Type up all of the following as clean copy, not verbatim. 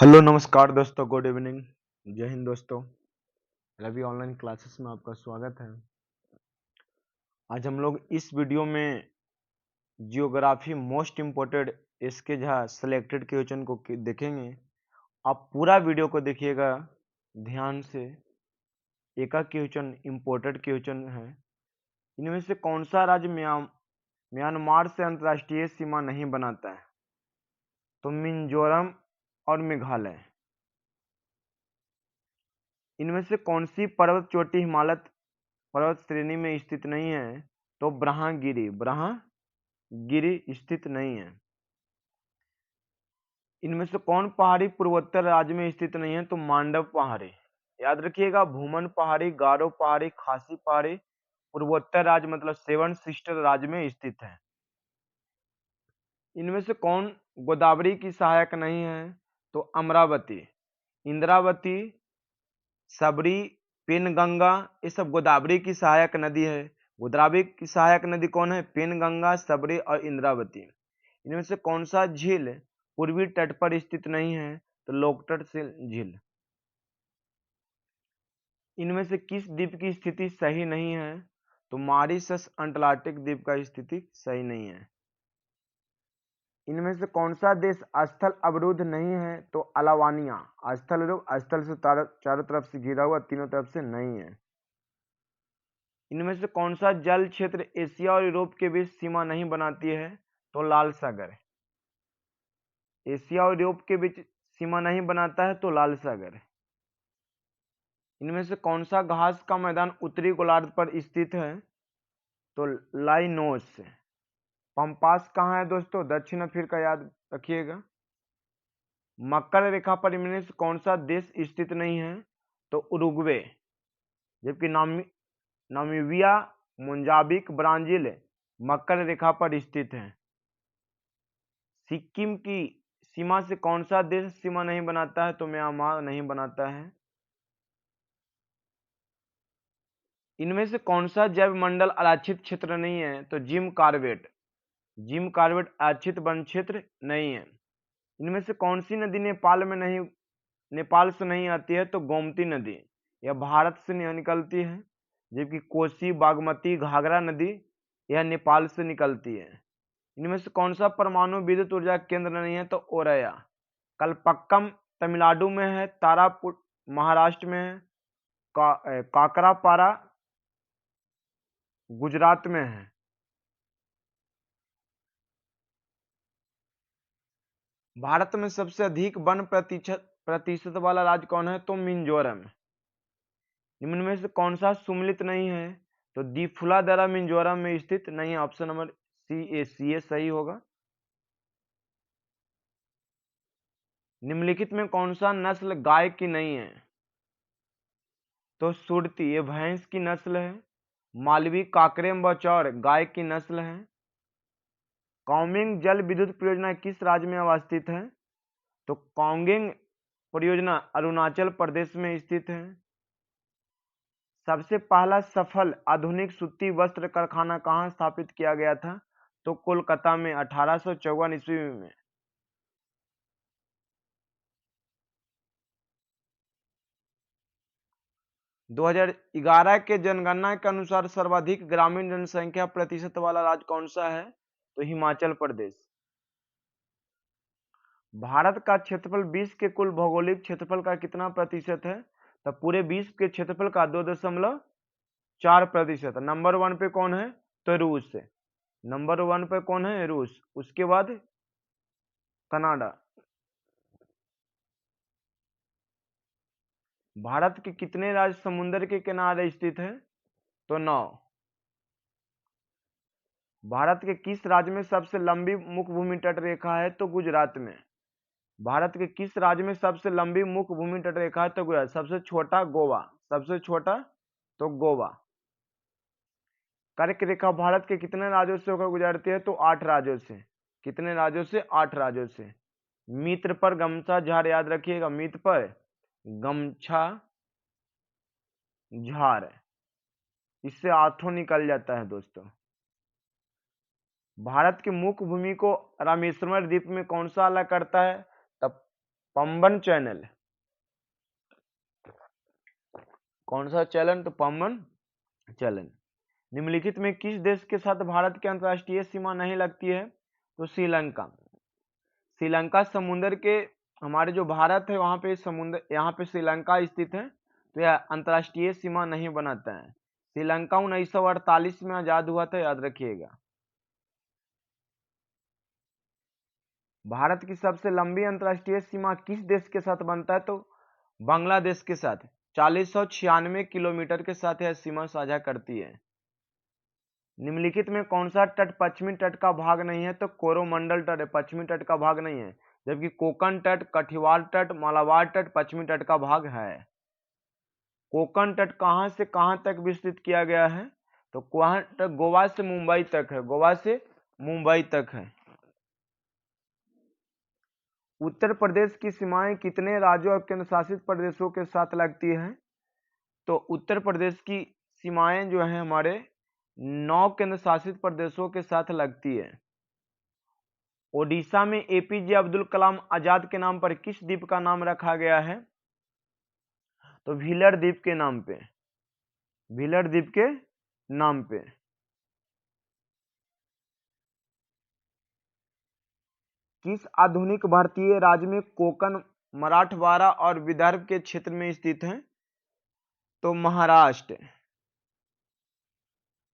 Hello नमस्कार दोस्तों, good evening. जय हिंद दोस्तों। रवि ऑनलाइन क्लासेस में आपका स्वागत है। आज हम लोग इस वीडियो में जियोग्राफी मोस्ट इम्पोर्टेंट इसके जहाँ सिलेक्टेड क्वेश्चन को देखेंगे। आप पूरा वीडियो को देखिएगा ध्यान से। एक क्वेश्चन इम्पोर्टेंट क्वेश्चन है। इनमें से कौन सा राज्य म्यांमार से अंतर्राष्ट्रीय सीमा नहीं बनाता है? तो मिजोरम और मेघालय। इनमें से कौन सी पर्वत चोटी हिमालय पर्वत श्रेणी में स्थित नहीं है? तो ब्रह्मगिरी स्थित नहीं है। इनमें से कौन पहाड़ी पूर्वोत्तर राज्य में स्थित नहीं है? तो मांडव पहाड़ी। याद रखिएगा, भूमन पहाड़ी, गारो पहाड़ी, खासी पहाड़ी पूर्वोत्तर राज्य मतलब सेवन सिस्टर राज्य में स्थित है। इनमें से कौन गोदावरी की सहायक नहीं है? तो अमरावती, इंद्रावती, सबरी, पेनगंगा, ये सब गोदावरी की सहायक नदी है। गोदावरी की सहायक नदी कौन है? पेनगंगा, सबरी और इंद्रावती। इनमें से कौन सा झील पूर्वी तट पर स्थित नहीं है? तो लोकतट झील। इनमें से किस द्वीप की स्थिति सही नहीं है? तो मॉरिशस अंटार्कटिक द्वीप का स्थिति सही नहीं है। इनमें से कौन सा देश स्थल अवरुद्ध नहीं है? तो अलावानिया। स्थल से चारों तरफ से घिरा हुआ, तीनों तरफ से नहीं है। इनमें से कौन सा जल क्षेत्र एशिया और यूरोप के बीच सीमा नहीं बनाती है? तो लाल सागर। एशिया और यूरोप के बीच सीमा नहीं बनाता है तो लाल सागर। इनमें से कौन सा घास का मैदान उत्तरी गोलार्ध पर स्थित है? तो लाइनोस। पंपास कहाँ है दोस्तों? दक्षिण अफ्रीका, याद रखिएगा। मकर रेखा पर इनमें से कौन सा देश स्थित नहीं है? तो उरुग्वे। जबकि नामीबिया, मोजाम्बिक, ब्राजील मकर रेखा पर स्थित है। सिक्किम की सीमा से कौन सा देश सीमा नहीं बनाता है? तो म्यांमार नहीं बनाता है। इनमें से कौन सा जैव मंडल आरक्षित क्षेत्र नहीं है? तो जिम कार्बेट आरक्षित वन क्षेत्र नहीं है। इनमें से कौन सी नदी नेपाल से नहीं आती है? तो गोमती नदी। यह भारत से निकलती है। जबकि कोसी, बागमती, घाघरा नदी यह नेपाल से निकलती है। इनमें से कौन सा परमाणु विद्युत ऊर्जा केंद्र नहीं है? तो ओरया। कलपक्कम तमिलनाडु में है, तारापुर महाराष्ट्र में है, काकरापारा गुजरात में है। भारत में सबसे अधिक वन प्रतिशत वाला राज्य कौन है? तो मिजोरम। निम्न में से कौन सा सुमेलित नहीं है? तो दीफुलादरा मिजोरम में स्थित नहीं है। ऑप्शन नंबर सी ए सही होगा। निम्नलिखित में कौन सा नस्ल गाय की नहीं है? तो सुरती, ये भैंस की नस्ल है। मालवी, काकरेम, बचौर गाय की नस्ल है। काउमिंग जल विद्युत परियोजना किस राज्य में अवस्थित है? तो काउंगिंग परियोजना अरुणाचल प्रदेश में स्थित है। सबसे पहला सफल आधुनिक सूती वस्त्र कारखाना कहाँ स्थापित किया गया था? तो कोलकाता में 1854 ईस्वी में। 2011 के जनगणना के अनुसार सर्वाधिक ग्रामीण जनसंख्या प्रतिशत वाला राज्य कौन सा है? तो हिमाचल प्रदेश। भारत का क्षेत्रफल विश्व के कुल भौगोलिक क्षेत्रफल का कितना प्रतिशत है? तो पूरे विश्व के क्षेत्रफल का 2.4%। नंबर 1 पे कौन है? तो रूस। नंबर 1 पे कौन है? रूस। उसके बाद कनाडा। भारत के कितने राज्य समुद्र के किनारे स्थित है? तो 9। भारत के किस राज्य में सबसे लंबी मुख्य भूमि तट रेखा है? तो गुजरात में। भारत के किस राज्य में सबसे लंबी मुख्य भूमि तट रेखा है? तो गुजरात। सबसे छोटा गोवा। सबसे छोटा तो गोवा। कर्क रेखा भारत के कितने राज्यों से होकर गुजरती है? तो 8 राज्यों से। कितने राज्यों से? 8 राज्यों से। मित्र पर गमछा झार, याद रखिएगा, मित्र पर गमछा झार, इससे आठों निकल जाता है दोस्तों। भारत की मुख्य भूमि को रामेश्वरम द्वीप में कौन सा अलग करता है? तब पंबन चैनल। कौन सा चैनल? तो पंबन चैनल। निम्नलिखित में किस देश के साथ भारत की अंतर्राष्ट्रीय सीमा नहीं लगती है? तो श्रीलंका। श्रीलंका समुद्र के, हमारे जो भारत है वहां पे समुद्र, यहाँ पे श्रीलंका स्थित है, तो यह अंतर्राष्ट्रीय सीमा नहीं बनाता है। श्रीलंका 1948 में आजाद हुआ था, याद रखिएगा। भारत की सबसे लंबी अंतर्राष्ट्रीय सीमा किस देश के साथ बनता है? तो बांग्लादेश के साथ 4096 किलोमीटर के साथ यह सीमा साझा करती है। निम्नलिखित में कौन सा तट पश्चिमी तट का भाग नहीं है? तो कोरोमंडल तट पश्चिमी तट का भाग नहीं है, जबकि कोकण तट, कठियावाड़ तट, मालाबार तट पश्चिमी तट का भाग है। कोकण तट कहां से कहां तक विस्तृत किया गया है? तो गोवा से मुंबई तक है, गोवा से मुंबई तक है। उत्तर प्रदेश की सीमाएं कितने राज्यों और केंद्र शासित प्रदेशों के साथ लगती हैं? तो उत्तर प्रदेश की सीमाएं जो है हमारे 9 केंद्र शासित प्रदेशों के साथ लगती है। ओडिशा में एपीजे अब्दुल कलाम आजाद के नाम पर किस द्वीप का नाम रखा गया है? तो व्हीलर द्वीप के नाम पे, व्हीलर द्वीप के नाम पे। किस आधुनिक भारतीय राज्य में कोंकण, मराठवाड़ा और विदर्भ के क्षेत्र में स्थित है? तो महाराष्ट्र।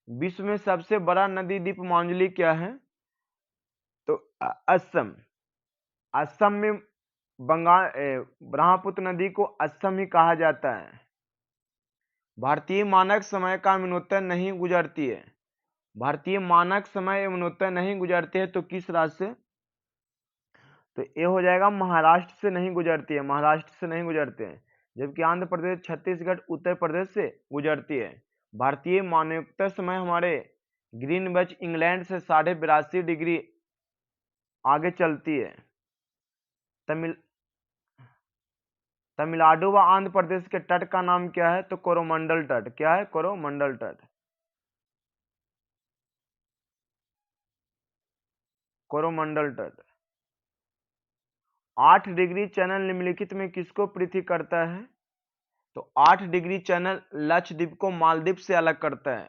विश्व में सबसे बड़ा नदी द्वीप मांजुली क्या है? तो असम। असम में ब्रह्मपुत्र नदी को असम ही कहा जाता है। भारतीय मानक समय का यमुनोत्तर नहीं गुजरती है। भारतीय मानक समय यमुनोत्तर नहीं गुजरती है तो किस राज्य से? तो ये हो जाएगा महाराष्ट्र से नहीं गुजरती है, महाराष्ट्र से नहीं गुजरते हैं, जबकि आंध्र प्रदेश, छत्तीसगढ़, उत्तर प्रदेश से गुजरती है। भारतीय मानकोत्तर समय हमारे ग्रीनविच इंग्लैंड से 82.5 डिग्री आगे चलती है। तमिलनाडु व आंध्र प्रदेश के तट का नाम क्या है? तो कोरोमंडल तट। क्या है? कोरोमंडल तट। कोरोमंडल तट। 8 डिग्री चैनल निम्नलिखित में किसको पृथक करता है? तो 8 डिग्री चैनल लक्षद्वीप को मालदीव से अलग करता है।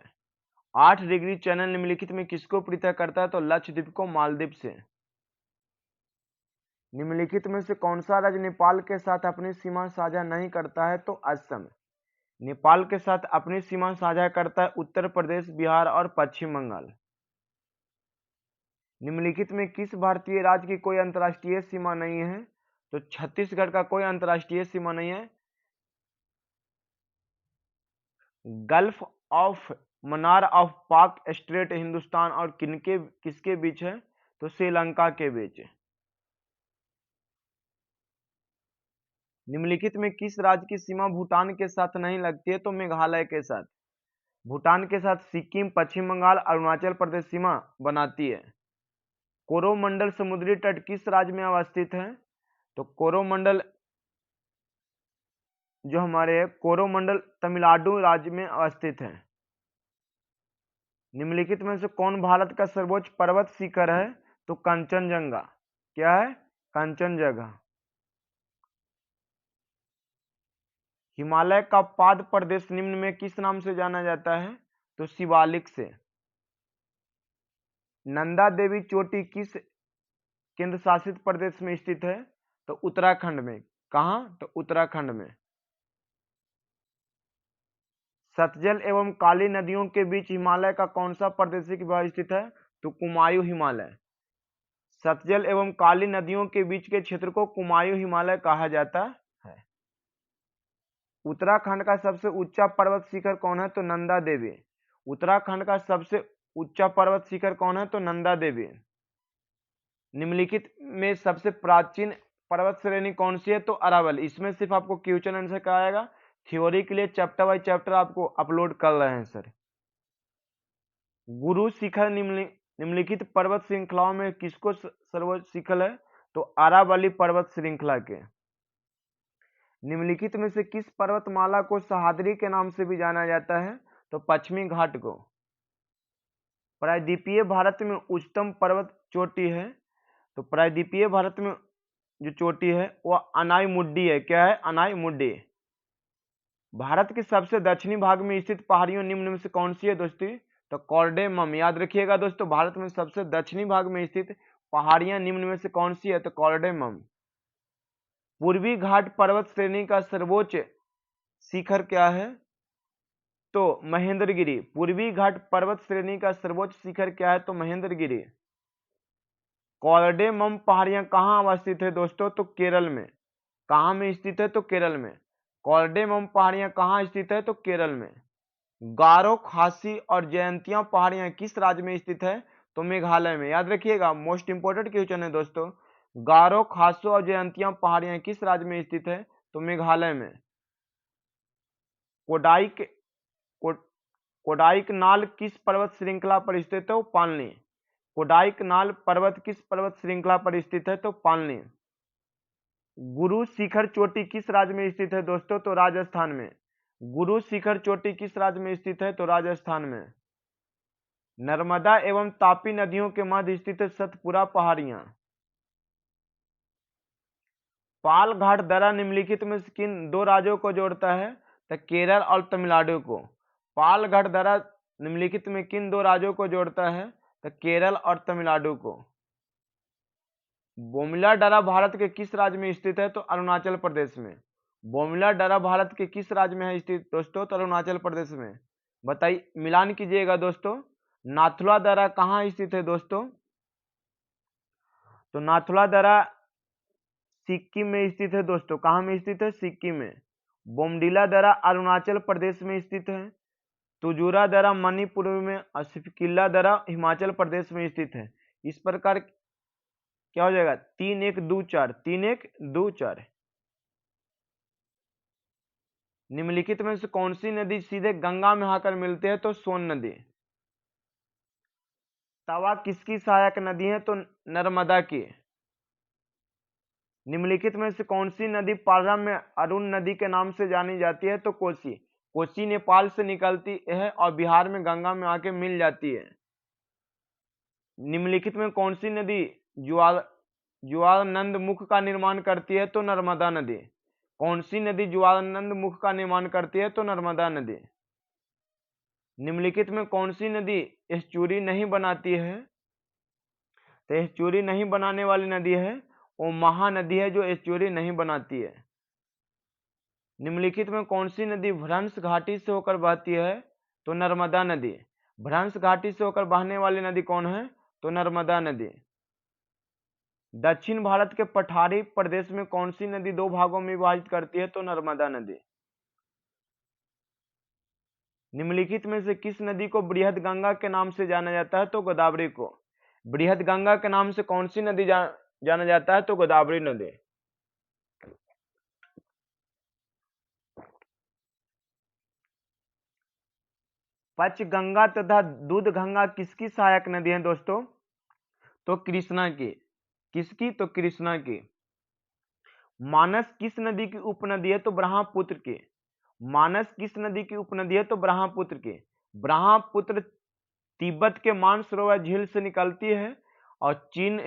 8 डिग्री चैनल निम्नलिखित में किसको पृथक करता है? तो लक्षद्वीप को मालदीव से। निम्नलिखित में से कौन सा राज्य नेपाल के साथ अपनी सीमा साझा नहीं करता है? तो असम। नेपाल के साथ अपनी सीमा साझा करता है उत्तर प्रदेश, बिहार और पश्चिम बंगाल। निम्नलिखित में किस भारतीय राज्य की कोई अंतर्राष्ट्रीय सीमा नहीं है? तो छत्तीसगढ़ का कोई अंतर्राष्ट्रीय सीमा नहीं है। गल्फ ऑफ मन्नार ऑफ पाक स्ट्रेट हिंदुस्तान और किसके बीच है? तो श्रीलंका के बीच। निम्नलिखित में किस राज्य की सीमा भूटान के साथ नहीं लगती है? तो मेघालय के साथ। भूटान के साथ सिक्किम, पश्चिम बंगाल, अरुणाचल प्रदेश सीमा बनाती है। कोरोमंडल समुद्री तट किस राज्य में अवस्थित है? तो कोरोमंडल जो हमारे कोरोमंडल तमिलनाडु राज्य में अवस्थित है। निम्नलिखित में से कौन भारत का सर्वोच्च पर्वत शिखर है? तो कंचनजंगा। क्या है? कंचनजंगा। हिमालय का पाद प्रदेश निम्न में किस नाम से जाना जाता है? तो शिवालिक से। नंदा देवी चोटी किस केंद्र शासित प्रदेश में स्थित है? तो उत्तराखंड में। कहां? तो उत्तराखंड में। सतलज एवं काली नदियों के बीच हिमालय का कौन सा प्रादेशिक विभाग स्थित है? तो कुमायूं हिमालय। सतलज एवं काली नदियों के बीच के क्षेत्र को कुमायूं हिमालय कहा जाता है। उत्तराखंड का सबसे ऊंचा पर्वत शिखर कौन है? तो नंदा देवी। उत्तराखंड का सबसे ऊंचा पर्वत शिखर कौन है? तो नंदा देवी। निम्नलिखित में सबसे प्राचीन पर्वत श्रेणी कौन सी है? तो अरावली। इसमें सिर्फ आपको क्वेश्चन आंसर कराएगा, थ्योरी के लिए चैप्टर बाय चैप्टर आपको अपलोड कर रहे हैं सर। गुरु शिखर निम्नलिखित पर्वत श्रृंखलाओं में किसको सर्वोच्च शिखर है? तो अरावली पर्वत श्रृंखला के। निम्नलिखित में से किस पर्वतमाला को सह्याद्री के नाम से भी जाना जाता है? तो पश्चिमी घाट को। प्रायद्वीपीय भारत में उच्चतम पर्वत चोटी है? तो प्रायद्वीपीय भारत में जो चोटी है वो अनाईमुड्डी है। क्या है? अनाईमुड्डी। भारत के सबसे दक्षिणी भाग में स्थित पहाड़ियों निम्न में से कौन सी है दोस्तों? तो कॉर्डेमम। याद रखिएगा दोस्तों, भारत में सबसे दक्षिणी भाग में स्थित पहाड़ियां निम्न में से कौन सी है? तो कॉर्डेमम। पूर्वी घाट पर्वत श्रेणी का सर्वोच्च शिखर क्या है? तो महेंद्रगिरी। पूर्वी घाट पर्वत श्रेणी का सर्वोच्च शिखर क्या है? तो महेंद्रगिरी। कॉर्डेमम पहाड़ियां कहाँ अवस्थित है दोस्तों? तो केरल में। कहाँ में स्थित है? तो केरल में। कॉर्डेमम पहाड़ियां कहाँ स्थित है? तो केरल में। गारो, खासी और जयंतिया पहाड़ियां किस राज्य में स्थित है? तो मेघालय में। याद रखिएगा, मोस्ट इंपोर्टेंट क्वेश्चन है दोस्तों। गारो, खासो और जयंतिया पहाड़ियां किस राज्य में स्थित है? तो मेघालय में। कोडाइक कोडाइकनाल किस पर्वत श्रृंखला पर स्थित है? वो पालनी। कोडाइकनाल पर्वत किस पर्वत श्रृंखला पर स्थित है? तो पालनी। गुरु शिखर चोटी किस राज्य में स्थित है दोस्तों? तो राजस्थान में। गुरु शिखर चोटी किस राज्य में स्थित है? तो राजस्थान में। नर्मदा एवं तापी नदियों के मध्य स्थित है सतपुरा पहाड़ियां। पाल घाट दर्रा निम्नलिखित में से किन दो राज्यों को जोड़ता है? तो केरल और तमिलनाडु को। पाल घाट दर्रा निम्नलिखित में किन दो राज्यों को जोड़ता है? तो केरल और तमिलनाडु को। बोमला डरा भारत के किस राज्य में स्थित है? तो अरुणाचल प्रदेश में। बोमला डरा भारत के किस राज्य में है स्थित दोस्तों? तो अरुणाचल प्रदेश में। बताइए, मिलान कीजिएगा दोस्तों। नाथुला दरा कहाँ स्थित है दोस्तों? तो नाथुला दरा सिक्किम में स्थित है दोस्तों। कहाँ में स्थित है? सिक्किम में। बोमडीला दरा अरुणाचल प्रदेश में स्थित है। तुजूरा दरा मणिपुर में और सिफकिल्ला दरा हिमाचल प्रदेश में स्थित है। इस प्रकार क्या हो जाएगा? 3-1-2-4। 3-1-2-4। निम्नलिखित में से कौन सी नदी सीधे गंगा में आकर मिलती है? तो सोन नदी। तवा किसकी सहायक नदी है? तो नर्मदा की। निम्नलिखित में से कौन सी नदी पालम में अरुण नदी के नाम से जानी जाती है? तो कोसी। कोसी नेपाल से निकलती है और बिहार में गंगा में आके मिल जाती है। निम्नलिखित में कौन सी नदी ज्वालानंद मुख का निर्माण करती है? तो नर्मदा नदी। कौन सी नदी ज्वालानंद मुख का निर्माण करती है? तो नर्मदा नदी। निम्नलिखित में कौन सी नदी एस्चुरी नहीं बनाती है? तो एस्चुरी नहीं बनाने वाली नदी है वो महानदी है जो एस्चुरी नहीं बनाती है। निम्नलिखित में कौन सी नदी भ्रंश घाटी से होकर बहती है? तो नर्मदा नदी। भ्रंश घाटी से होकर बहने वाली नदी कौन है? तो नर्मदा नदी। दक्षिण भारत के पठारी प्रदेश में कौन सी नदी दो भागों में विभाजित करती है? तो नर्मदा नदी। निम्नलिखित में से किस नदी को बृहद गंगा के नाम से जाना जाता है? तो गोदावरी को। बृहद गंगा के नाम से कौन सी नदी जाना जाता है? तो गोदावरी नदी। पंचगंगा तथा दूधगंगा किसकी सहायक नदी है दोस्तों? तो कृष्णा की। किसकी? तो कृष्णा की। मानस किस नदी की उपनदी है? तो ब्रह्मपुत्र की। मानस किस नदी की उपनदी है? तो ब्रह्मपुत्र की। ब्रह्मपुत्र तिब्बत के मानसरोवर झील से निकलती है और चीन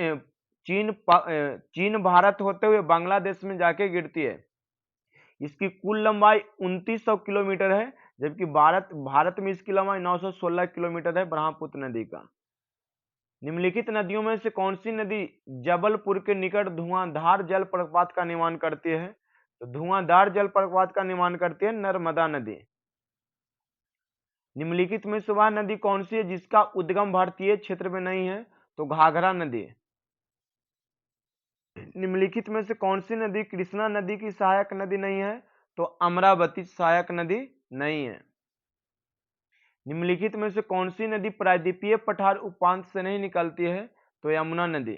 भारत होते हुए बांग्लादेश में जाके गिरती है। इसकी कुल लंबाई 2900 किलोमीटर है, जबकि भारत में इसकी लंबाई 916 किलोमीटर है ब्रह्मपुत्र नदी का। निम्नलिखित नदियों में से कौन सी नदी जबलपुर के निकट धुआंधार जलप्रपात का निर्माण करती है? तो धुआंधार जलप्रपात का निर्माण करती है नर्मदा नदी। निम्नलिखित में से वह नदी कौन सी है जिसका उद्गम भारतीय क्षेत्र में नहीं है? तो घाघरा नदी। निम्नलिखित में से कौन सी नदी कृष्णा नदी की सहायक नदी नहीं है? तो अमरावती सहायक नदी नहीं है। निम्नलिखित में से कौन सी नदी प्रायद्वीपीय पठार उपांत से नहीं निकलती है? तो यमुना नदी।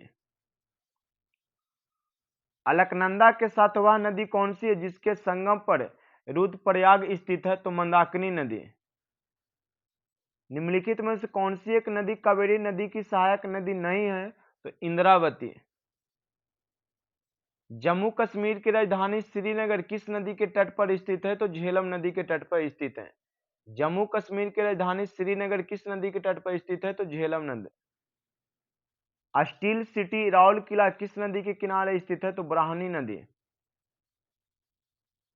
अलकनंदा के साथ वह नदी कौन सी है जिसके संगम पर रुद्रप्रयाग स्थित है? तो मंदाकिनी नदी। निम्नलिखित में से कौन सी एक नदी कावेरी नदी की सहायक नदी नहीं है? तो इंद्रावती। जम्मू कश्मीर की राजधानी श्रीनगर किस नदी के तट पर स्थित है? तो झेलम नदी के तट पर स्थित है। जम्मू कश्मीर की राजधानी श्रीनगर किस नदी के तट पर स्थित है? तो झेलम नदी। स्टील सिटी राउल किला किस नदी के किनारे स्थित है? तो ब्राह्मणी नदी।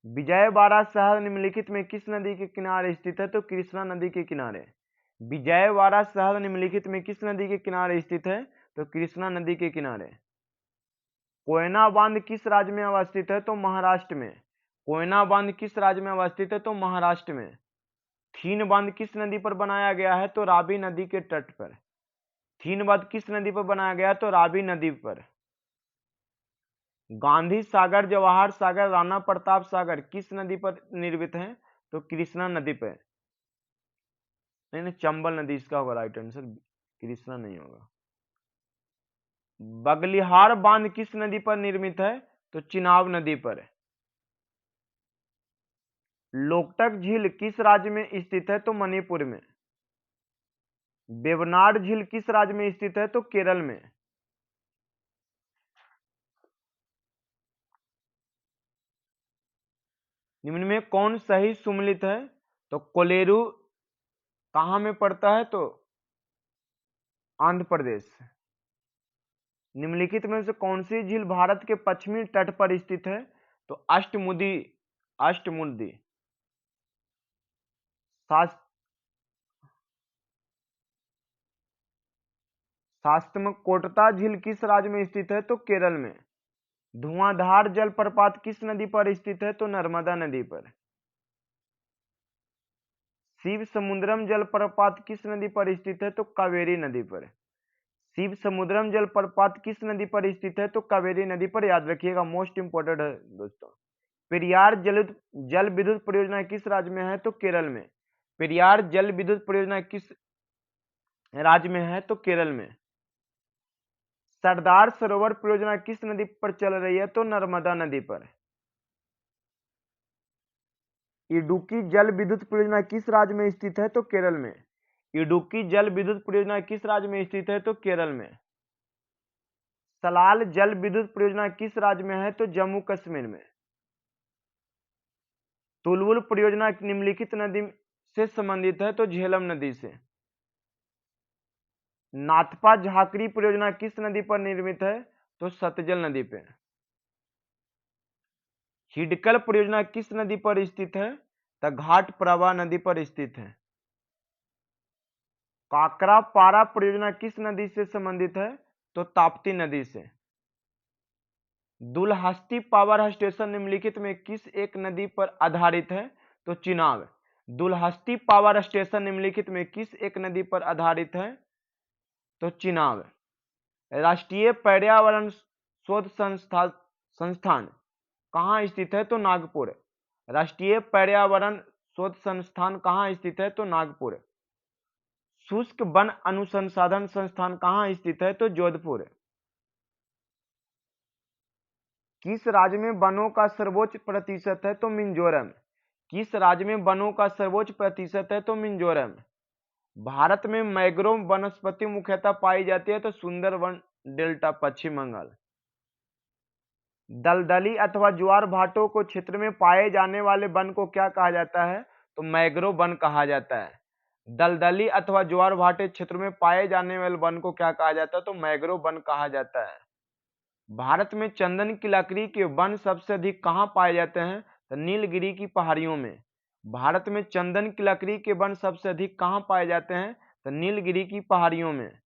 विजयवाड़ा शहर निम्नलिखित में किस नदी के किनारे स्थित है? तो कृष्णा नदी के किनारे। विजयवाड़ा शहर निम्नलिखित में किस नदी के किनारे स्थित है? तो कृष्णा नदी के किनारे। कोयना बांध किस राज्य में अवस्थित है? तो महाराष्ट्र में। कोयना बांध किस राज्य में अवस्थित है? तो महाराष्ट्र में। थीन बांध किस नदी पर बनाया गया है? तो रावी नदी के तट पर। थीन बांध किस नदी पर बनाया गया है? तो रावी नदी पर। गांधी सागर, जवाहर सागर, राणा प्रताप सागर किस नदी पर निर्मित है? तो कृष्णा नदी पर। नहीं, चंबल नदी इसका होगा राइट आंसर, कृष्णा नहीं होगा। बगलिहार बांध किस नदी पर निर्मित है? तो चिनाब नदी पर। लोकटक झील किस राज्य में स्थित है? तो मणिपुर में। वेवनाड झील किस राज्य में स्थित है? तो केरल में। निम्न में कौन सही सुमेलित है? तो कोलेरू कहां में पड़ता है? तो आंध्र प्रदेश। निम्नलिखित में से कौन सी झील भारत के पश्चिमी तट पर स्थित है? तो अष्टमुदी। अष्टमुदी। शास्त्रमकोटता झील किस राज्य में स्थित है? तो केरल में। धुआंधार जलप्रपात किस नदी पर स्थित है? तो नर्मदा नदी पर। शिव समुद्रम जलप्रपात किस नदी पर स्थित है? तो कावेरी नदी पर। शिव समुद्रम जलप्रपात किस नदी पर स्थित है? तो कावेरी नदी पर। याद रखिएगा, मोस्ट इंपोर्टेंट है दोस्तों। पेरियार जल विद्युत परियोजना किस राज्य में है? तो केरल में। पेरियार जल विद्युत परियोजना किस राज्य में है? तो केरल में। सरदार सरोवर परियोजना किस नदी पर चल रही है? तो नर्मदा नदी पर। इडुक्की जल विद्युत परियोजना किस राज्य में स्थित है? तो केरल में। इडुक्की जल विद्युत परियोजना किस राज्य में स्थित है? तो केरल में। सलाल जल विद्युत परियोजना किस राज्य में है? तो जम्मू कश्मीर में। तुलवुल परियोजना निम्नलिखित नदी से संबंधित है? तो झेलम नदी से। नाथपा झाकरी परियोजना किस नदी पर निर्मित है? तो सतलज नदी पे। हिडकल परियोजना किस नदी पर स्थित है? तो घाट प्रभा नदी पर स्थित है। काकरा पारा परियोजना किस नदी से संबंधित है? तो ताप्ती नदी से। दुलहस्ती पावर स्टेशन निम्नलिखित में किस एक नदी पर आधारित है? तो चिनाब। दुलहस्ती पावर स्टेशन निम्नलिखित में किस एक नदी पर आधारित है? तो चिनाब। राष्ट्रीय पर्यावरण शोध संस्थान कहाँ स्थित है? तो नागपुर। राष्ट्रीय पर्यावरण शोध संस्थान कहाँ स्थित है? तो नागपुर। शुष्क वन अनुसंधान संस्थान कहाँ स्थित है? तो जोधपुर। किस राज्य में वनों का सर्वोच्च प्रतिशत है? तो मिजोरम। किस राज्य में वनों का सर्वोच्च प्रतिशत है? तो मिजोरम। भारत में मैंग्रोव वनस्पति मुख्यतः पाई जाती है? तो सुंदरवन डेल्टा, पश्चिम बंगाल। दलदली अथवा ज्वार भाटों को क्षेत्र में पाए जाने वाले वन को क्या कहा जाता है? तो मैंग्रोव वन कहा जाता है। दलदली अथवा ज्वार भाटे क्षेत्र में पाए जाने वाले वन को क्या कहा जाता है? तो मैंग्रोव वन कहा जाता है। भारत में चंदन की लकड़ी के वन सबसे अधिक कहाँ पाए जाते हैं? तो नीलगिरी की पहाड़ियों में। भारत में चंदन की लकड़ी के वन सबसे अधिक कहाँ पाए जाते हैं? तो नीलगिरी की पहाड़ियों में।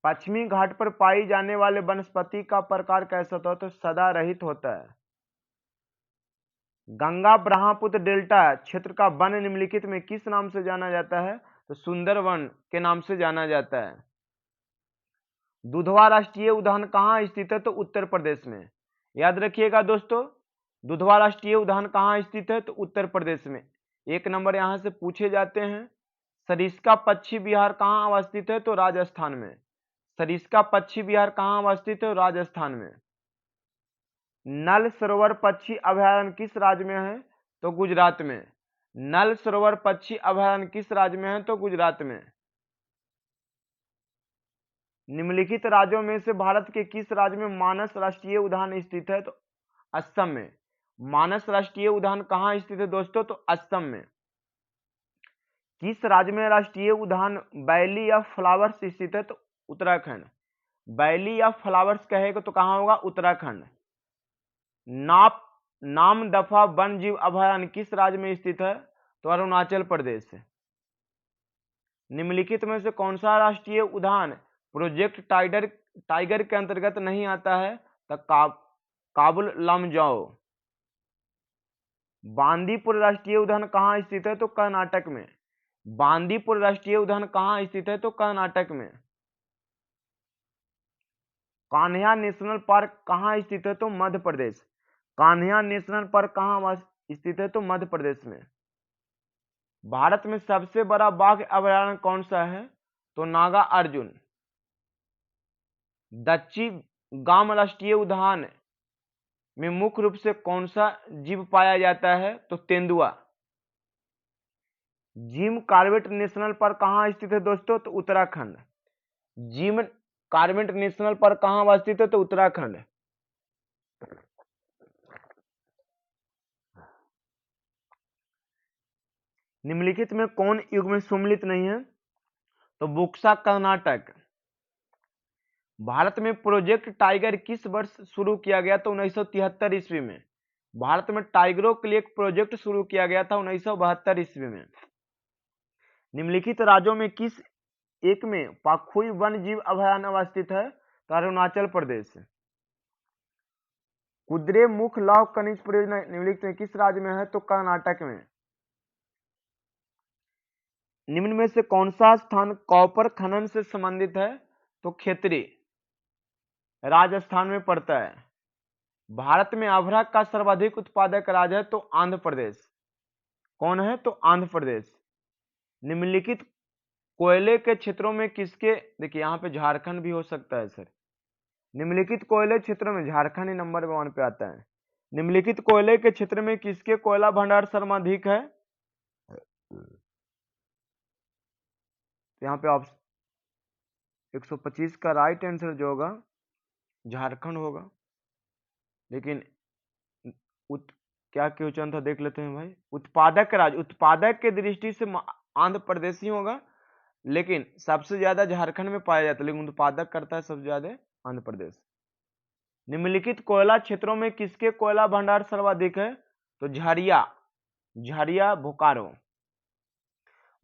पश्चिमी घाट पर पाई जाने वाले वनस्पति का प्रकार कैसा होता है? तो सदा रहित होता है। गंगा ब्रह्मपुत्र डेल्टा क्षेत्र का वन निम्नलिखित में किस नाम से जाना जाता है? तो सुंदरवन के नाम से जाना जाता है। दुधवा राष्ट्रीय उद्यान कहाँ स्थित है? तो उत्तर प्रदेश में। याद रखिएगा दोस्तों, दुधवा राष्ट्रीय उद्यान कहाँ स्थित है? तो उत्तर प्रदेश में। एक नंबर यहां से पूछे जाते हैं। सरिस्का पक्षी विहार कहाँ अवस्थित है? तो राजस्थान में। सरिस्का पक्षी विहार कहाँ अवस्थित है? राजस्थान में। नल सरोवर पक्षी अभयारण्य किस राज्य में है? तो गुजरात में। नल सरोवर पक्षी अभयारण्य किस राज्य में है? तो गुजरात में। निम्नलिखित राज्यों में से भारत के किस राज्य में मानस राष्ट्रीय उद्यान स्थित है? तो असम में। मानस राष्ट्रीय उद्यान कहाँ स्थित है दोस्तों? तो असम में। किस राज्य में राष्ट्रीय उद्यान वैली ऑफ फ्लावर्स स्थित है? तो उत्तराखंड। वैली ऑफ फ्लावर्स कहेगा तो कहाँ होगा? उत्तराखंड। नाप नाम दफा वन जीव अभयारण्य किस राज्य में स्थित है? तो अरुणाचल प्रदेश। निम्नलिखित में से कौन सा राष्ट्रीय उद्यान प्रोजेक्ट टाइगर के अंतर्गत नहीं आता है? तो काबुल लमजाओ। बांदीपुर राष्ट्रीय उद्यान कहाँ स्थित है? तो कर्नाटक में। बांदीपुर राष्ट्रीय उद्यान कहाँ स्थित है? तो कर्नाटक में। कान्हा नेशनल पार्क कहाँ स्थित है? तो मध्य प्रदेश। कान्हा नेशनल पार्क कहाँ स्थित है? तो मध्य प्रदेश में। भारत में सबसे बड़ा बाघ अभयारण्य कौन सा है? तो नागा अर्जुन। दक्षिण गाम राष्ट्रीय उद्यान में मुख्य रूप से कौन सा जीव पाया जाता है? तो तेंदुआ। जिम कॉर्बेट नेशनल पार्क कहाँ स्थित है दोस्तों? तो Uttarakhand. Jim Corbett national park कहाँ स्थित है? तो उत्तराखंड। निम्नलिखित में कौन युग में सम्मिलित नहीं है? तो बुक्सा कर्नाटक। भारत में प्रोजेक्ट टाइगर किस वर्ष शुरू किया गया? तो 1973 ईस्वी में। भारत में टाइगरों के लिए एक प्रोजेक्ट शुरू किया गया था 1972 ईस्वी में। निम्नलिखित राज्यों में किस एक में पाखुई वन जीव अभयारण्य अवस्थित है? तो अरुणाचल प्रदेश। कुद्रे मुख लौह खनिज परियोजना निम्नलिखित में किस राज्य में है? तो कर्नाटक में। निम्न में से कौन सा स्थान कॉपर खनन से संबंधित है? तो खेतरी, राजस्थान में पड़ता है। भारत में अभ्रक का सर्वाधिक उत्पादक राज्य है? तो आंध्र प्रदेश। कौन है? तो आंध्र प्रदेश। निम्नलिखित कोयले के क्षेत्रों में किसके, देखिए यहाँ पे झारखंड भी हो सकता है सर। निम्नलिखित कोयले क्षेत्रों में झारखंड ही नंबर 1 पे आता है। निम्नलिखित कोयले के क्षेत्र में किसके कोयला भंडार सर्वाधिक है? यहाँ पे ऑप्शन 125 का राइट आंसर जो होगा झारखंड होगा। लेकिन क्या क्वेश्चन था देख लेते हैं भाई। उत्पादक राज्य, उत्पादक के दृष्टि से आंध्र प्रदेश ही होगा, लेकिन सबसे ज्यादा झारखंड में पाया जाता है, लेकिन उत्पादक करता है सबसे ज्यादा आंध्र प्रदेश। निम्नलिखित कोयला क्षेत्रों में किसके कोयला भंडार सर्वाधिक है? तो झरिया बोकारो।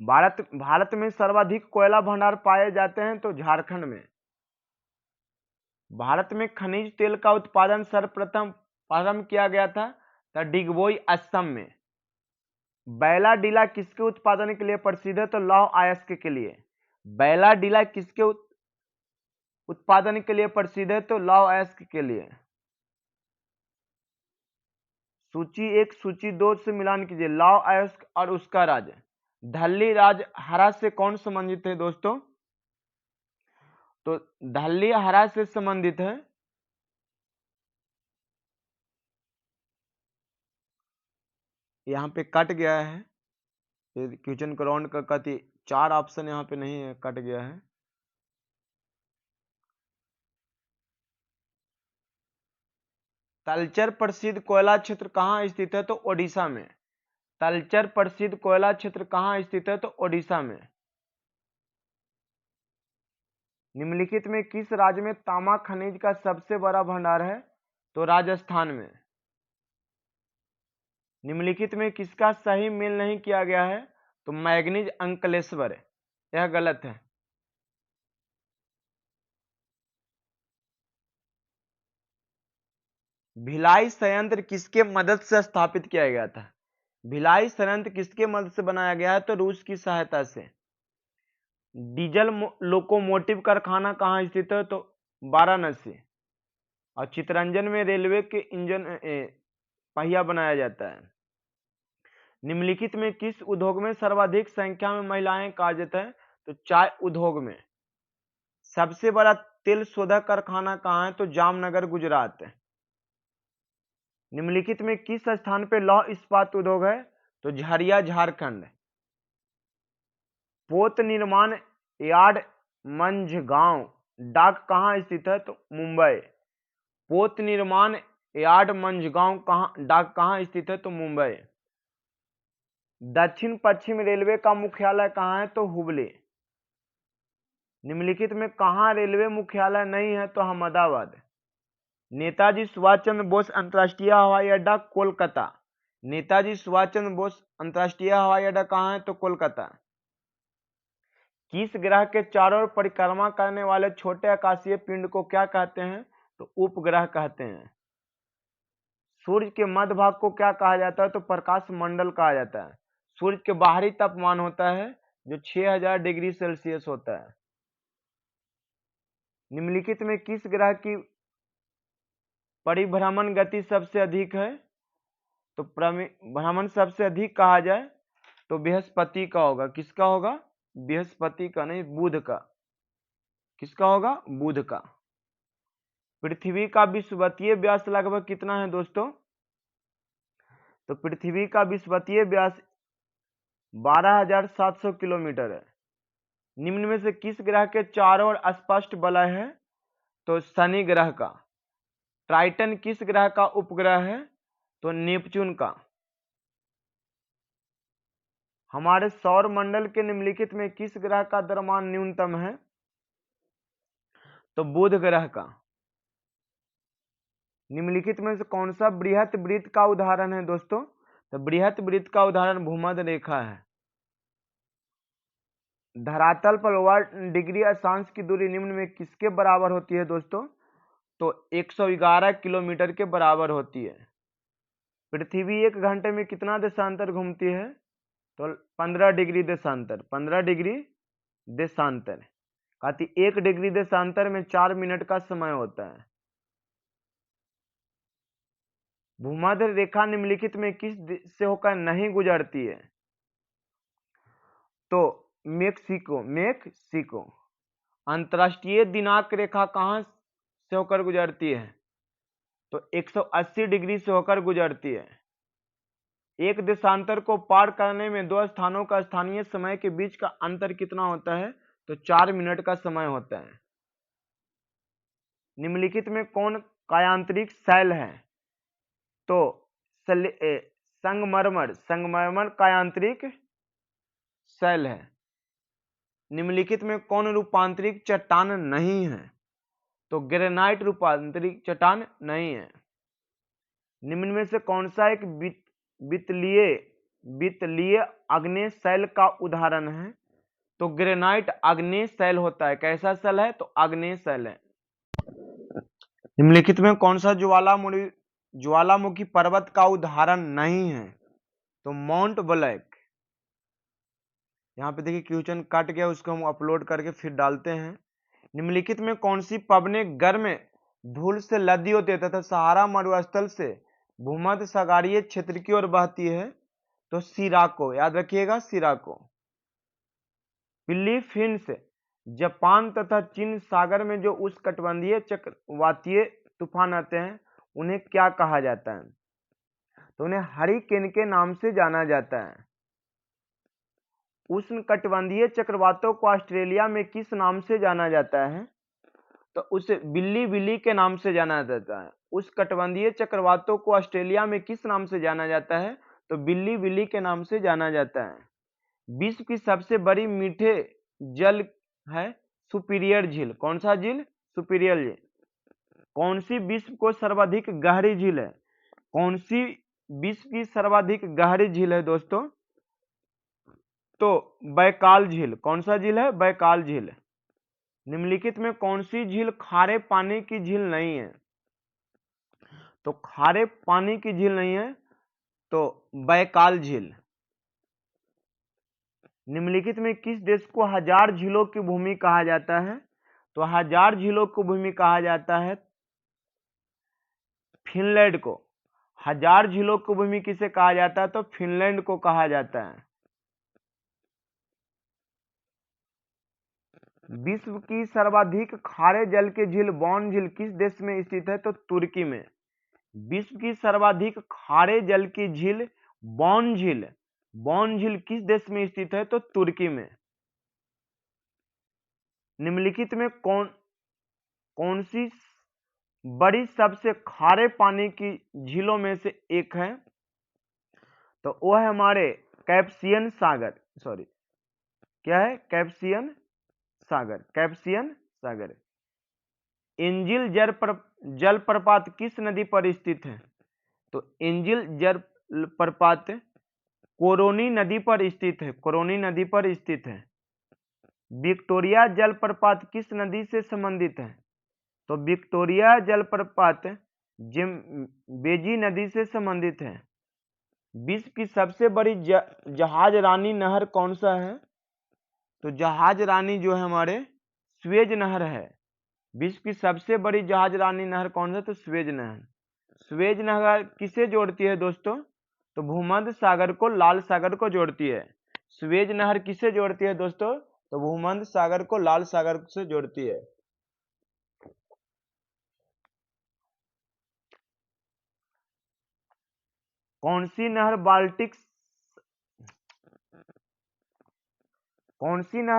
भारत में सर्वाधिक कोयला भंडार पाए जाते हैं? तो झारखंड में। भारत में खनिज तेल का उत्पादन सर्वप्रथम प्रारंभ किया गया था? तो डिगबोई असम में। बैला डीला किसके उत्पादन के लिए प्रसिद्ध है? तो लौह अयस्क के लिए। बैला डीला किसके उत्पादन के लिए प्रसिद्ध है? तो लौह अयस्क के लिए। सूची 1 सूची 2 से मिलान कीजिए। लौह अयस्क और उसका राज्य। धल्ली राजहरा से कौन संबंधित है दोस्तों? तो धल्ली हरा से संबंधित है यहाँ पे कट गया है क्वेश्चन कराउंड का कति 4 ऑप्शन यहाँ पे नहीं है, कट गया है। तलचर प्रसिद्ध कोयला क्षेत्र कहाँ स्थित है? तो ओडिशा में। तलचर प्रसिद्ध कोयला क्षेत्र कहाँ स्थित है? तो ओडिशा में। निम्नलिखित में किस राज्य में तांबा खनिज का सबसे बड़ा भंडार है? तो राजस्थान में। निम्नलिखित में किसका सही मेल नहीं किया गया है? तो मैग्नीज अंकलेश्वर। यह गलत है। भिलाई संयंत्र किसके मदद से स्थापित किया गया था? भिलाई संयंत्र किसके मदद से बनाया गया है? तो रूस की सहायता से। डीजल लोकोमोटिव कारखाना कहाँ स्थित है? तो वाराणसी। और चितरंजन में रेलवे के इंजन पहिया बनाया जाता है। निम्नलिखित में किस उद्योग में सर्वाधिक संख्या में महिलाएं कार्यरत हैं? तो चाय उद्योग में। सबसे बड़ा तेल शोधक कारखाना कहाँ है? तो जामनगर गुजरात। निम्नलिखित में किस स्थान पे लौह इस्पात उद्योग है? तो झरिया झारखंड। पोत निर्माण यार्ड मंझगांव डाक कहाँ स्थित है? तो मुंबई। पोत निर्माण यार्ड मंझगांव डाक कहाँ स्थित है? तो मुंबई। दक्षिण पश्चिम रेलवे का मुख्यालय कहाँ है? तो हुबली। निम्नलिखित में कहाँ रेलवे मुख्यालय नहीं है? तो अहमदाबाद। नेताजी सुभाष चंद्र बोस अंतर्राष्ट्रीय हवाई अड्डा कोलकाता। नेताजी सुभाष चंद्र बोस अंतर्राष्ट्रीय हवाई अड्डा कहाँ है? तो कोलकाता। किस ग्रह के चारों ओर परिक्रमा करने वाले छोटे आकाशीय पिंड को क्या कहते हैं? तो उपग्रह कहते हैं। सूर्य के मध्य भाग को क्या कहा जाता है? तो प्रकाश मंडल कहा जाता है। सूर्य के बाहरी तापमान होता है जो 6000 डिग्री सेल्सियस होता है। निम्नलिखित में किस ग्रह की परिभ्रमण गति सबसे अधिक है? तो भ्रमण सबसे अधिक कहा जाए तो बृहस्पति का होगा। किसका होगा? बृहस्पति का नहीं, बुध का। किसका होगा? बुध का। पृथ्वी का विषुवतीय व्यास लगभग कितना है दोस्तों? तो पृथ्वी का विषुवतीय व्यास 12,700 किलोमीटर है। निम्न में से किस ग्रह के चारों ओर स्पष्ट वलय है? तो शनि ग्रह का। टाइटन किस ग्रह का उपग्रह है? तो नेपच्यून का। हमारे सौर मंडल के निम्नलिखित में किस ग्रह का द्रव्यमान न्यूनतम है? तो बुध ग्रह का। निम्नलिखित में से कौन सा बृहत वृत्त का उदाहरण है दोस्तों? तो बृहत वृत्त का उदाहरण भूमध्य रेखा है। धरातल पर 1 डिग्री अक्षांश की दूरी निम्न में किसके बराबर होती है दोस्तों? तो 111 किलोमीटर के बराबर होती है। पृथ्वी 1 घंटे में कितना देशांतर घूमती है? तो 15 डिग्री देशांतर। 15 डिग्री देशांतर। कहती 1 डिग्री देशांतर में 4 मिनट का समय होता है। भूमध्य रेखा निम्नलिखित में किस से होकर नहीं गुजरती है? तो मेक्सिको। अंतरराष्ट्रीय दिनांक रेखा कहां से होकर गुजरती है? तो 180 डिग्री से होकर गुजरती है। एक देशांतर को पार करने में दो स्थानों का स्थानीय समय के बीच का अंतर कितना होता है? तो 4 मिनट का समय होता है। निम्नलिखित में कौन कायांतरिक शैल है? तो संगमरमर कायांतरिक शैल है। निम्नलिखित में कौन रूपांतरिक चट्टान नहीं है? तो ग्रेनाइट रूपांतरिक चट्टान नहीं है। निम्न में से कौन सा एक वित्तीय आग्नेय शैल का उदाहरण है? तो ग्रेनाइट आग्नेय शैल होता है। कैसा शैल है? तो आग्नेय शैल है। निम्नलिखित में कौन सा ज्वालामुखी पर्वत का उदाहरण नहीं है? तो माउंट ब्लैक। यहाँ पे देखिए क्वेश्चन कट गया, उसको हम अपलोड करके फिर डालते हैं। निम्नलिखित में कौन सी पवनें गर्म धूल से लदी होती है तथा सहारा मरुस्थल से भूमध्य सागरीय क्षेत्र की ओर बहती है? तो सिराको। याद रखिएगा, सिराको। फिलीपींस, जापान तथा चीन सागर में जो उष्णकटिबंधीय चक्रवातीय तूफान आते हैं उन्हें क्या कहा जाता है? तो उन्हें हरिकेन के नाम से जाना जाता है। उष्णकटिबंधीय चक्रवातों को ऑस्ट्रेलिया में किस नाम से जाना जाता है? तो उसे बिल्ली के नाम से जाना जाता है। उष्णकटिबंधीय चक्रवातों को ऑस्ट्रेलिया में किस नाम से जाना जाता है? तो बिल्ली के नाम से जाना जाता है। विश्व की सबसे बड़ी मीठे जल है सुपीरियर झील। कौन सा झील? सुपीरियर झील। कौन सी विश्व को सर्वाधिक गहरी झील है? कौन सी विश्व की सर्वाधिक गहरी झील है दोस्तों? तो बैकाल झील। कौन सा झील है? बैकाल झील। निम्नलिखित में कौन सी झील खारे पानी की झील नहीं है? तो खारे पानी की झील नहीं है तो बैकाल झील। निम्नलिखित में किस देश को 1000 झीलों की भूमि कहा जाता है? तो 1000 झीलों की भूमि कहा जाता है फिनलैंड को। 1000 झीलों की भूमि किसे कहा जाता है? तो फिनलैंड को कहा जाता है। विश्व की सर्वाधिक खारे जल की झील बॉन झील किस देश में स्थित है? तो तुर्की में। विश्व की सर्वाधिक खारे जल की झील बॉन झील किस देश में स्थित है? तो तुर्की में। निम्नलिखित में कौन सी बड़ी सबसे खारे पानी की झीलों में से एक है? तो वो है हमारे कैस्पियन सागर। क्या है? कैस्पियन सागर, कैस्पियन सागर। एंजिल जलप्रपात किस नदी पर स्थित है? तो एंजिल जलप्रपात कोरोनी नदी पर स्थित है, कोरोनी नदी पर स्थित है। विक्टोरिया जलप्रपात किस नदी से संबंधित है? तो विक्टोरिया जलप्रपात जिम्बेजी नदी से संबंधित है। विश्व की सबसे बड़ी जहाज रानी नहर कौन सा है? तो जहाज रानी जो है हमारे स्वेज नहर है। विश्व की सबसे बड़ी जहाज रानी नहर कौन सा? तो स्वेज नहर। स्वेज नहर किसे जोड़ती है दोस्तों? तो भूमध्य सागर को लाल सागर को जोड़ती है। स्वेज नहर किसे जोड़ती है दोस्तों? तो भूमध्य सागर को लाल सागर से जोड़ती है। कौन सी नहर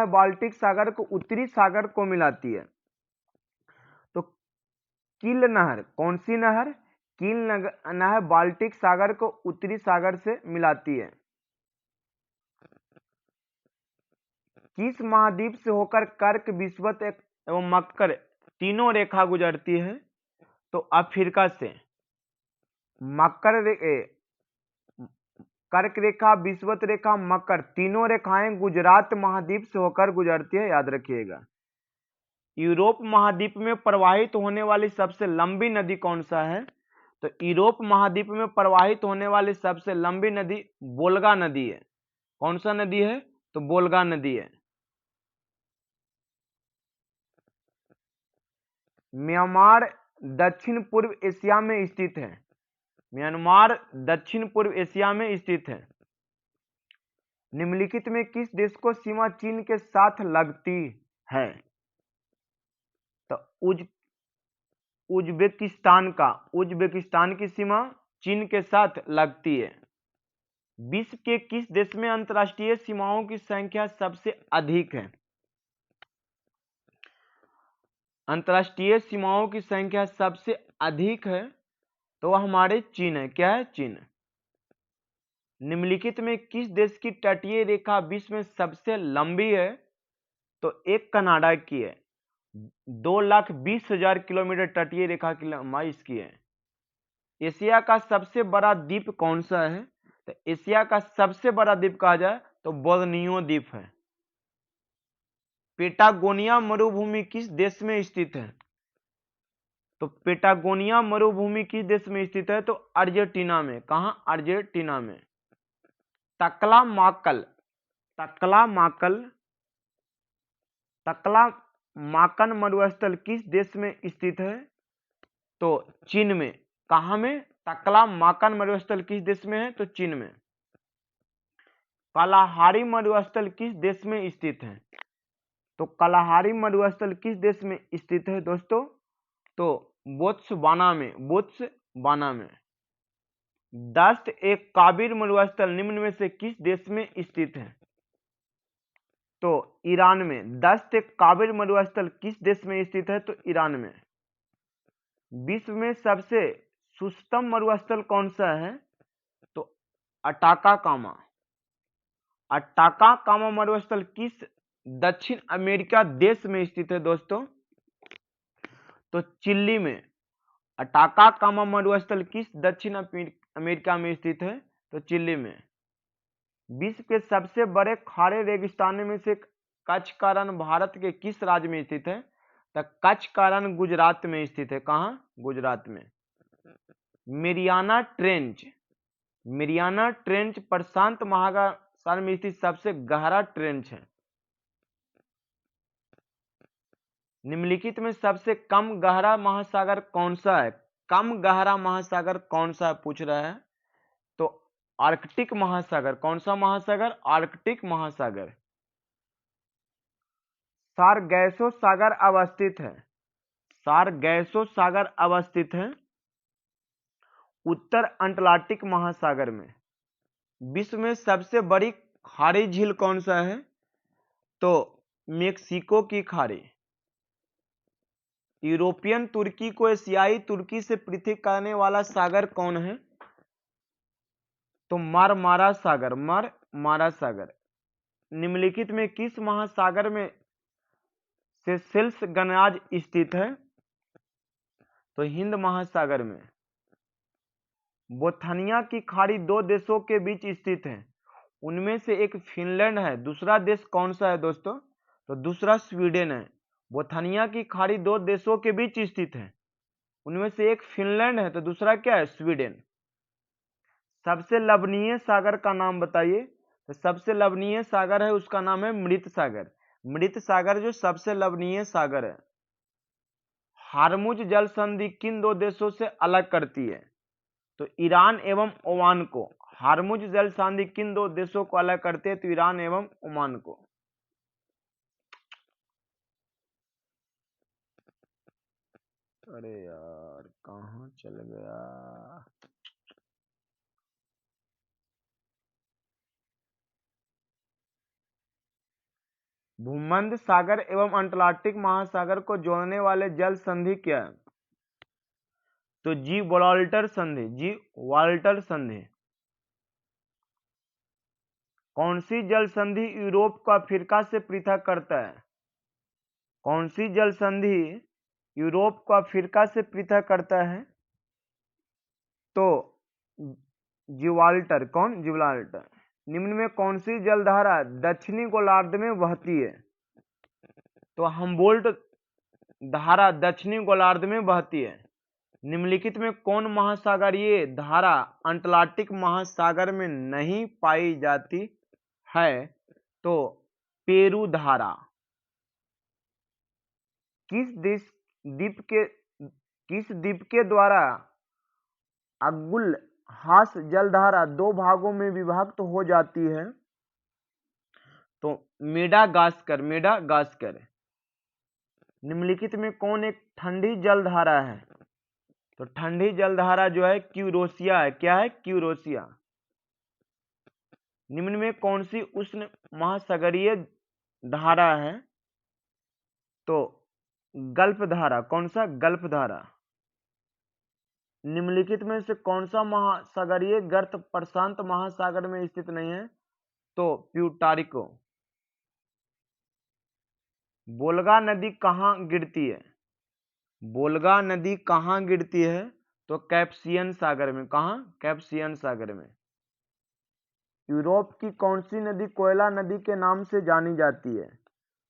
बाल्टिक सागर को उत्तरी सागर को मिलाती है? तो किल नहर, कौन सी नहर? किल नहर बाल्टिक सागर को उत्तरी सागर से मिलाती है। किस महाद्वीप से होकर कर्क, विषुवत एवं मकर तीनों रेखा गुजरती है? तो अफ्रीका से। कर्क रेखा, विषुवत रेखा, मकर तीनों रेखाएं गुजरात महाद्वीप से होकर गुजरती है, याद रखिएगा। यूरोप महाद्वीप में प्रवाहित होने वाली सबसे लंबी नदी कौन सा है? तो यूरोप महाद्वीप में प्रवाहित होने वाली सबसे लंबी नदी वोल्गा नदी है। कौन सा नदी है? तो वोल्गा नदी है। म्यांमार दक्षिण पूर्व एशिया में स्थित है। म्यांमार दक्षिण पूर्व एशिया में स्थित है। निम्नलिखित में किस देश को सीमा चीन के साथ लगती है? तो उज्बेकिस्तान की सीमा चीन के साथ लगती है। विश्व के किस देश में अंतर्राष्ट्रीय सीमाओं की संख्या सबसे अधिक है? अंतर्राष्ट्रीय सीमाओं की संख्या सबसे अधिक है तो वह हमारे चीन है। क्या है? चीन। निम्नलिखित में किस देश की तटीय रेखा विश्व में सबसे लंबी है? तो एक कनाडा की है। 2,20,000 किलोमीटर तटीय रेखा की लंबाई इसकी है। एशिया का सबसे बड़ा द्वीप कौन सा है? तो एशिया का सबसे बड़ा द्वीप कहा जाए तो बोर्नियो द्वीप है। पेटागोनिया मरुभूमि किस देश में स्थित है? तो पेटागोनिया मरुभूमि किस देश में स्थित है? तो अर्जेंटीना में। कहां? अर्जेंटीना में। तकलामाकन मरुस्थल किस देश में स्थित है? तो चीन में। कहां में? तकलामाकन मरुस्थल किस देश में है? तो चीन में। कालाहारी मरुस्थल किस देश में स्थित है? तो कालाहारी मरुस्थल किस देश में स्थित है दोस्तों? तो बोत्सवाना में। दस्त एक काबिर मरुस्थल निम्न में से किस देश में स्थित है? तो ईरान में। दस्त एक काबिर मरुस्थल किस देश में स्थित है? तो ईरान में। विश्व में सबसे शुष्कतम मरुस्थल कौन सा है? तो अटाकामा मरुस्थल किस दक्षिण अमेरिका देश में स्थित है दोस्तों? तो चिली में। अटाकामा मरुस्थल किस दक्षिण अमेरिका में स्थित है? तो चिली में। विश्व के सबसे बड़े खारे रेगिस्तानों में से कच्छ का रण भारत के किस राज्य में स्थित है? तो कच्छ का रण गुजरात में स्थित है। कहां? गुजरात में। मेरियाना ट्रेंच प्रशांत महासागर में स्थित सबसे गहरा ट्रेंच है। निम्नलिखित में सबसे कम गहरा महासागर कौन सा है? कम गहरा महासागर कौन सा पूछ रहा है? तो आर्कटिक महासागर। कौन सा महासागर? आर्कटिक महासागर। सारगैसो सागर अवस्थित है उत्तर अटलांटिक महासागर में। विश्व में सबसे बड़ी खाड़ी झील कौन सा है? तो मेक्सिको की खाड़ी। यूरोपियन तुर्की को एशियाई तुर्की से पृथक करने वाला सागर कौन है? तो मारमारा सागर। निम्नलिखित में किस महासागर में सेशेल्स गणराज्य स्थित है? तो हिंद महासागर में। बोथनिया की खाड़ी दो देशों के बीच स्थित है, उनमें से एक फिनलैंड है, दूसरा देश कौन सा है दोस्तों? तो दूसरा स्वीडन है। बोथनिया की खाड़ी दो देशों के बीच स्थित है, उनमें से एक फिनलैंड है तो दूसरा क्या है? स्वीडन। सबसे लवणीय सागर का नाम बताइए। तो सबसे लवणीय सागर है उसका नाम है मृत सागर। मृत सागर जो सबसे लवणीय सागर है। हार्मुज जल संधि किन दो देशों से अलग करती है? तो ईरान एवं ओमान को। हार्मुज जल संधि किन दो देशों को अलग करते हैं? तो ईरान एवं ओमान को। अरे यार कहाँ चल गया? भूमध्य सागर एवं अटलांटिक महासागर को जोड़ने वाले जल संधि क्या है? तो जी वॉल्टर संधि। जी वॉल्टर संधि। कौन सी जल संधि यूरोप को अफ्रीका से पृथक करता है? कौन सी जल संधि यूरोप को अफ्रीका से पृथक करता है? तो जिब्राल्टर। कौन? जिब्राल्टर। निम्न में कौन सी जलधारा दक्षिणी गोलार्ध में बहती है? तो हम्बोल्ट धारा दक्षिणी गोलार्ध में बहती है। निम्नलिखित में कौन महासागरीय धारा अटलांटिक महासागर में नहीं पाई जाती है? तो पेरू धारा। किस द्वीप के द्वारा अगुल हास जलधारा दो भागों में विभक्त हो जाती है? तो मेडागास्कर। मेडागास्कर। निम्नलिखित में कौन एक ठंडी जलधारा है? तो ठंडी जलधारा जो है क्यूरोसिया है। क्या है? क्यूरोसिया। निम्न में कौन सी उष्ण महासागरीय धारा है? तो गल्फ धारा। कौन सा? गल्फ धारा। निम्नलिखित में से कौन सा महासागरीय गर्त प्रशांत महासागर में स्थित नहीं है? तो प्यूटारिको। वोल्गा नदी कहाँ गिरती है? वोल्गा नदी कहाँ गिरती है? तो कैस्पियन सागर में। कहाँ? कैस्पियन सागर में। यूरोप की कौन सी नदी कोयला नदी के नाम से जानी जाती है?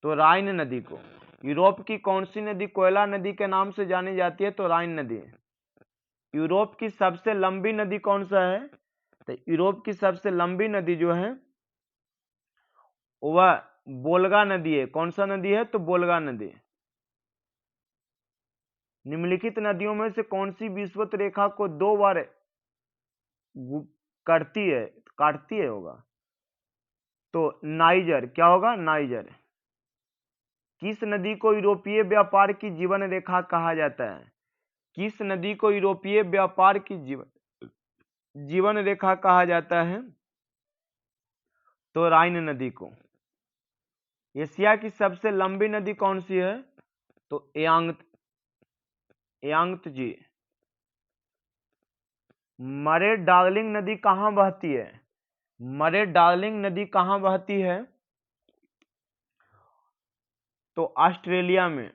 तो राइन नदी को। यूरोप की कौन सी नदी कोयला नदी के नाम से जानी जाती है? तो राइन नदी। यूरोप की सबसे लंबी नदी कौन सा है? तो यूरोप की सबसे लंबी नदी जो है वह वोल्गा नदी है। कौन सा नदी है? तो वोल्गा नदी। निम्नलिखित नदियों में से कौन सी विषुवत रेखा को दो बार काटती है होगा? तो नाइजर। क्या होगा? नाइजर। किस नदी को यूरोपीय व्यापार की जीवन रेखा कहा जाता है? किस नदी को यूरोपीय व्यापार की जीवन रेखा कहा जाता है? तो राइन नदी को। एशिया की सबसे लंबी नदी कौन सी है? तो यांगत्जे। मरे डार्लिंग नदी कहाँ बहती है? मरे डार्लिंग नदी कहाँ बहती है? तो ऑस्ट्रेलिया में।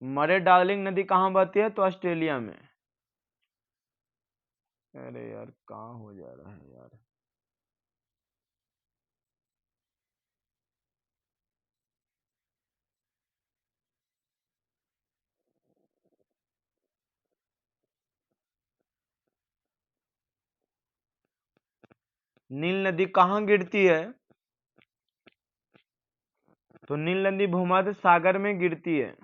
मरे डार्लिंग नदी कहाँ बहती है? तो ऑस्ट्रेलिया में। अरे यार कहाँ हो जा रहा है यार? नील नदी कहाँ गिरती है? तो नील नदी भूमध्य सागर में गिरती है।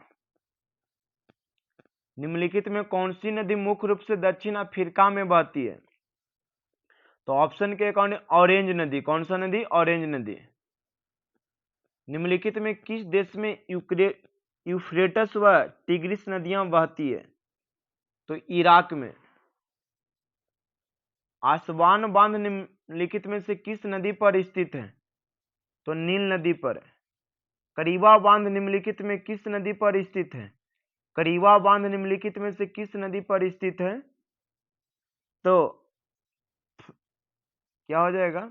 निम्नलिखित में कौन सी नदी मुख्य रूप से दक्षिण अफ्रीका में बहती है? तो ऑप्शन के अकॉर्डिंग ऑरेंज नदी। कौन सा नदी? ऑरेंज नदी। निम्नलिखित में किस देश में यूफ्रेटस व टिग्रिस नदियां बहती है? तो इराक में। आसवान बांध निम्नलिखित में से किस नदी पर स्थित है? तो नील नदी पर। करीबा बांध निम्नलिखित में किस नदी पर स्थित है? करीबा बांध निम्नलिखित में से किस नदी पर स्थित है? तो क्या हो जाएगा?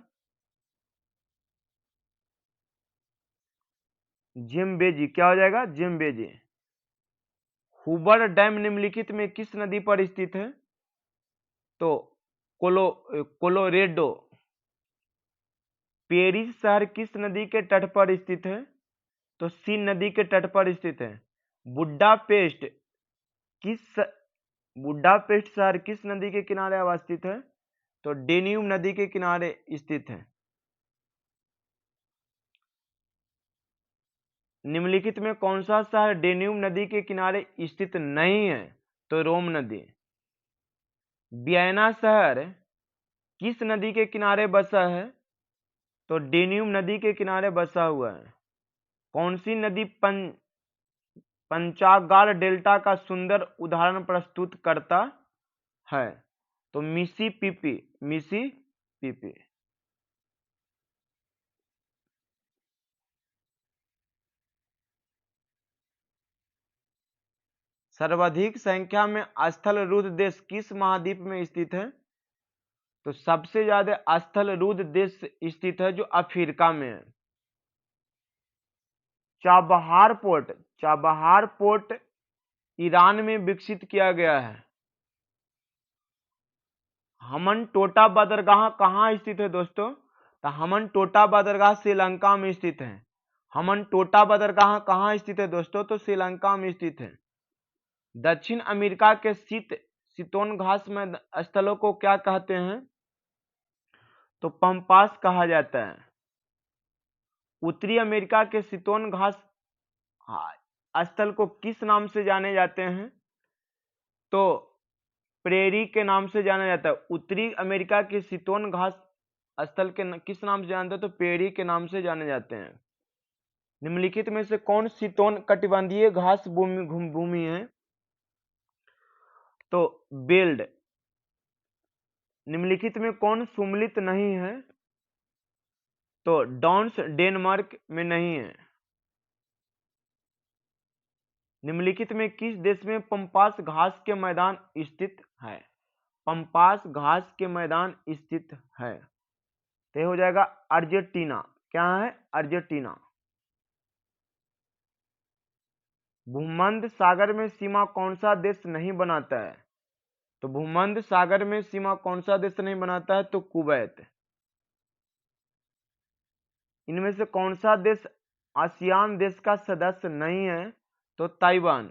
जिम्बेजी, क्या हो जाएगा? जिम्बेजी। हुबर डैम निम्नलिखित में किस नदी पर स्थित है? तो कोलोरेडो। पेरिस शहर किस नदी के तट पर स्थित है? तो सीन नदी के तट पर स्थित है। बुडापेस्ट किस बुडापेस्ट शहर किस नदी के किनारे अवस्थित है? तो डेन्यूब नदी के किनारे स्थित है। निम्नलिखित में कौन सा शहर डेन्यूब नदी के किनारे स्थित नहीं है? तो रोम नदी। वियना शहर किस नदी के किनारे बसा है? तो डेन्यूब नदी के किनारे बसा हुआ है। कौन सी नदी पंचागार डेल्टा का सुंदर उदाहरण प्रस्तुत करता है? तो मिसिसिपी। मिसिसिपी। सर्वाधिक संख्या में स्थलरूद्ध देश किस महाद्वीप में स्थित है? तो सबसे ज्यादा स्थलरूद्ध देश स्थित है जो अफ्रीका में है। चाबहार पोर्ट ईरान में विकसित किया गया है। हमनटोटा बंदरगाह कहाँ स्थित है दोस्तों? तो हमनटोटा बंदरगाह श्रीलंका में स्थित है। हमनटोटा बंदरगाह कहाँ स्थित है दोस्तों? तो श्रीलंका में स्थित है। दक्षिण अमेरिका के शीतोन घास में स्थलों को क्या कहते हैं? तो पंपास कहा जाता है। उत्तरी अमेरिका के शीतोन घास स्थल को किस नाम से जाने जाते हैं? तो प्रेरी के नाम से जाना जाता है। उत्तरी अमेरिका के शीतोन घास स्थल के किस नाम से जानते हैं? तो प्रेरी के नाम से जाने जाते हैं। निम्नलिखित में से कौन शीतोन कटिबंधीय घास भूमि है? तो बेल्ड। निम्नलिखित में कौन सुमेलित नहीं है? तो डॉन्स डेनमार्क में नहीं है। निम्नलिखित में किस देश में पंपास घास के मैदान स्थित है? पंपास घास के मैदान स्थित है। तो ये हो जाएगा अर्जेंटीना। क्या है? अर्जेंटीना। भूमध्य सागर में सीमा कौन सा देश नहीं बनाता है? तो भूमध्य सागर में सीमा कौन सा देश नहीं बनाता है? तो कुवैत। इनमें से कौन सा देश आसियान देश का सदस्य नहीं है? तो ताइवान।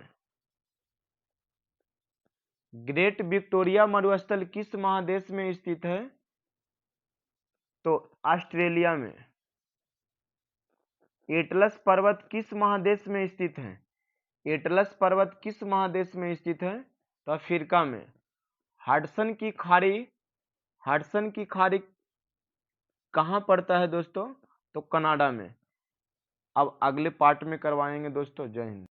ग्रेट विक्टोरिया मरुस्थल किस महादेश में स्थित है? तो ऑस्ट्रेलिया में। एटलस पर्वत किस महादेश में स्थित है? एटलस पर्वत किस महादेश में स्थित है? तो अफ्रीका में। हडसन की खाड़ी कहाँ पड़ता है दोस्तों? तो कनाडा में। अब अगले पार्ट में करवाएंगे दोस्तों। जय हिंद।